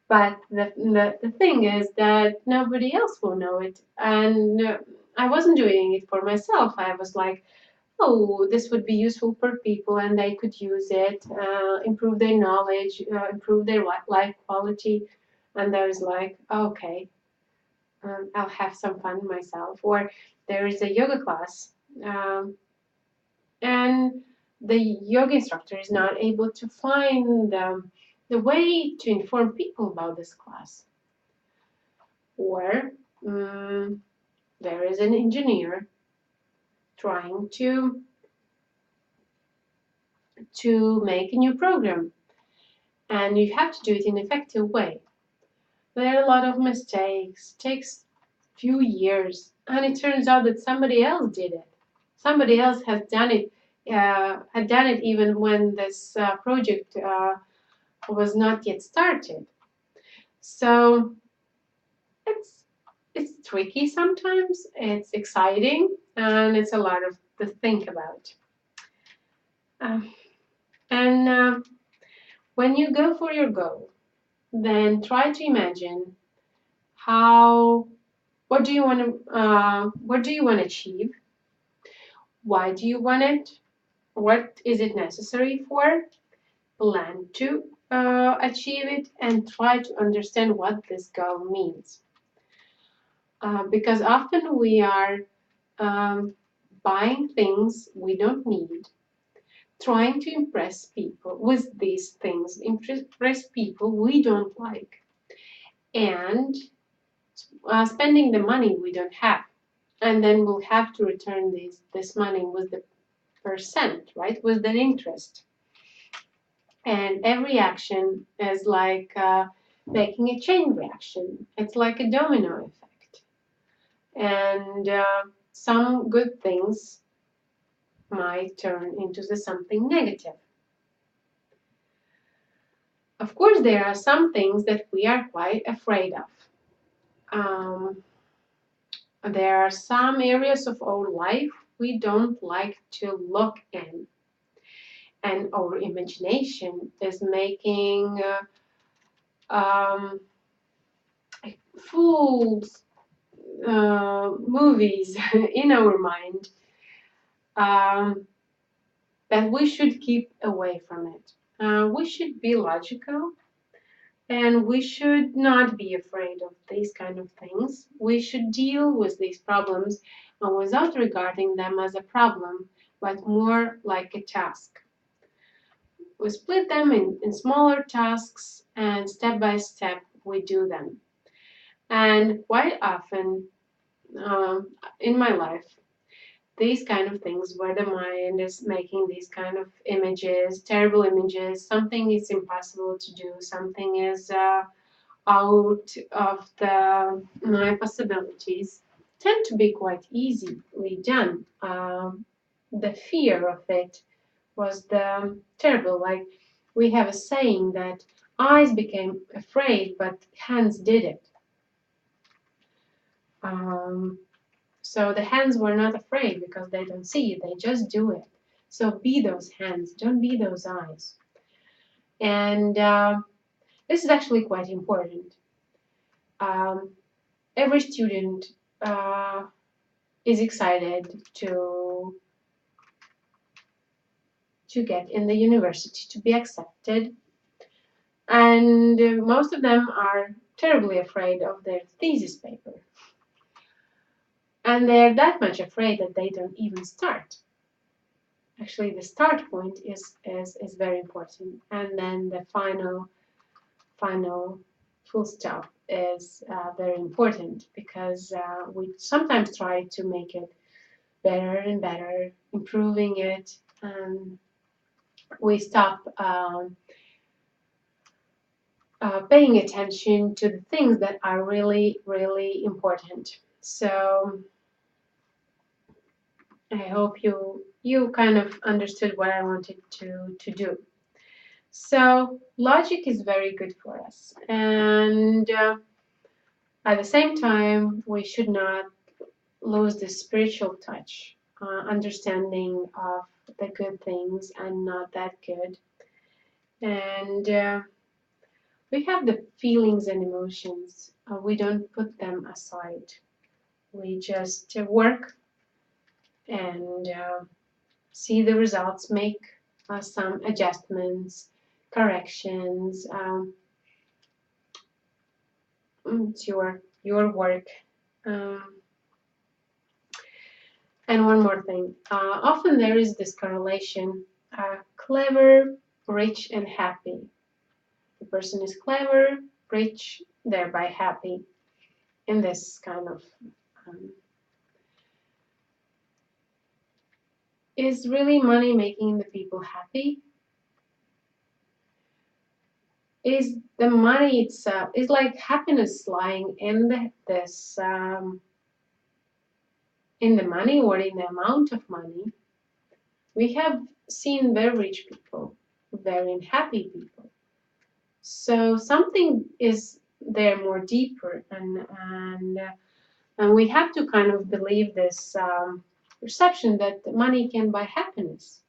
But the thing is that nobody else will know it. And I wasn't doing it for myself. I was like, oh, this would be useful for people and they could use it, improve their knowledge, improve their life quality. And there's like, okay, I'll have some fun myself. Or there is a yoga class, um, and the yoga instructor is not able to find the way to inform people about this class. Or there is an engineer trying to make a new program, and you have to do it in an effective way. There are a lot of mistakes, takes few years, and it turns out that somebody else did it. Somebody else has done it, had done it even when this project was not yet started. So it's it's tricky sometimes. It's exciting, and it's a lot of to think about. Um, and when you go for your goal, then try to imagine how what do you want to achieve? Why do you want it? What is it necessary for? Plan to achieve it and try to understand what this goal means. Because often we are um, buying things we don't need, trying to impress people with these things, impress people we don't like, and spending the money we don't have. And then we'll have to return this money with the percent, right? With the interest. And every action is like making a chain reaction. It's like a domino effect. And some good things might turn into something negative. Of course, there are some things that we are quite afraid of. Um, there are some areas of our life we don't like to look in, and our imagination is making um, full movies in our mind um, that we should keep away from it. We should be logical And we should not be afraid of these kind of things. We should deal with these problems without regarding them as a problem, but more like a task. We split them in smaller tasks and step by step we do them. And quite often in my life, these kind of things where the mind is making these kind of images, terrible images, something is impossible to do, something is out of the my possibilities, tend to be quite easily done. The fear of it was the terrible. Like we have a saying that eyes became afraid, but hands did it. Um, so the hands were not afraid because they don't see it; they just do it. So be those hands, don't be those eyes. And this is actually quite important. Um, every student uh, is excited to get in the university, to be accepted, and most of them are terribly afraid of their thesis paper, and they're that much afraid that they don't even start. Actually, the start point is very important, and then the final full stop is very important because we sometimes try to make it better and better, improving it, and we stop paying attention to the things that are really, really important. So I hope you kind of understood what I wanted to do. So logic is very good for us, and at the same time, we should not lose the spiritual touch, understanding of the good things and not that good. And we have the feelings and emotions. We don't put them aside. We just work and see the results, make some adjustments, corrections. It's your work. Um, and one more thing. Often there is this correlation: clever, rich, and happy. The person is clever, rich, thereby happy. In this kind of um, is really money making the people happy? Is the money itself, is like happiness lying in this in the money or in the amount of money? We have seen very rich people, very unhappy people. So something is there more deeper, and we have to kind of believe this perception that money can buy happiness.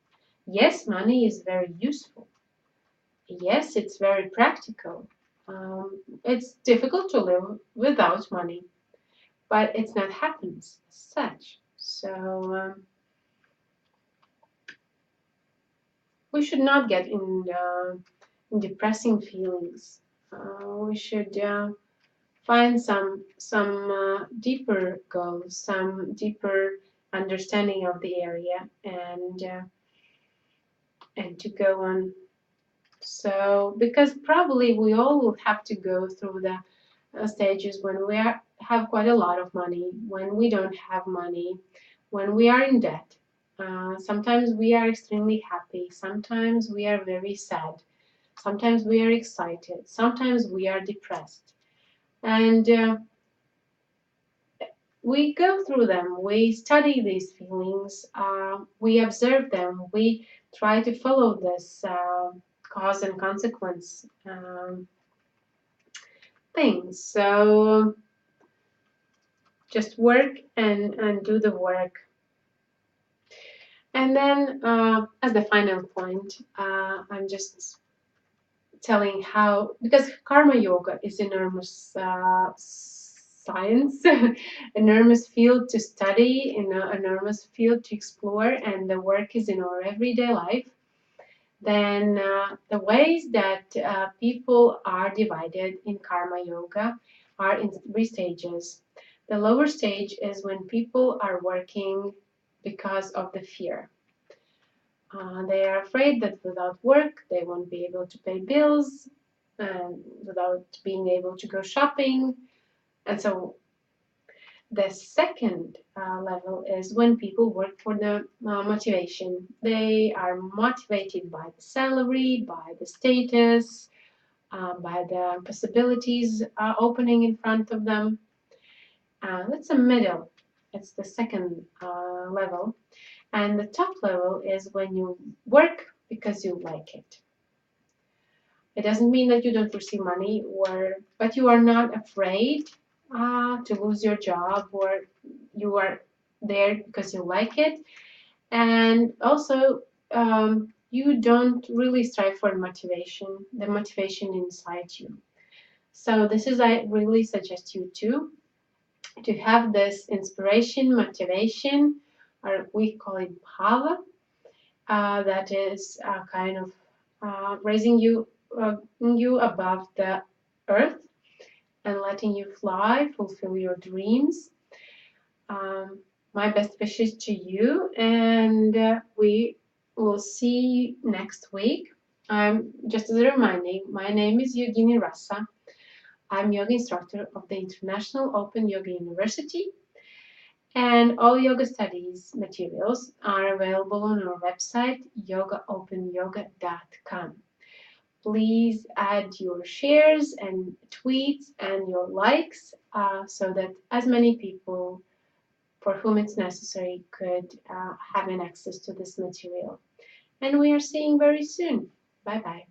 Yes, money is very useful. Yes, it's very practical. It's difficult to live without money, but it's not happiness as such. So we should not get in depressing feelings. We should find some deeper goals, some deeper understanding of the area, and to go on. So because probably we all will have to go through the stages when have quite a lot of money, when we don't have money, when we are in debt. Sometimes we are extremely happy, sometimes we are very sad, sometimes we are excited, sometimes we are depressed. And we go through them, we study these feelings, we observe them, we try to follow this cause and consequence things. So just work and do the work. And then as the final point, I'm just telling how, because karma yoga is enormous science, enormous field to study, enormous field to explore, and the work is in our everyday life. Then the ways that people are divided in karma yoga are in three stages. The lower stage is when people are working because of the fear. They are afraid that without work they won't be able to pay bills, and without being able to go shopping. And so the second level is when people work for the motivation. They are motivated by the salary, by the status, by the possibilities opening in front of them. That's the middle. It's the second level. And the top level is when you work because you like it. It doesn't mean that you don't receive money, but you are not afraid to lose your job, or you are there because you like it. And also, you don't really strive for the motivation inside you. So this is, I really suggest you to have this inspiration, motivation, or we call it bhava, that is kind of raising you above the earth and letting you fly, fulfill your dreams. Um, my best wishes to you, and we will see you next week. Just as a reminder, my name is Yogini Rasa. I'm yoga instructor of the International Open Yoga University, and all yoga studies materials are available on our website yogaopenyoga.com. Please add your shares and tweets and your likes so that as many people for whom it's necessary could have an access to this material. And we are seeing very soon. Bye bye.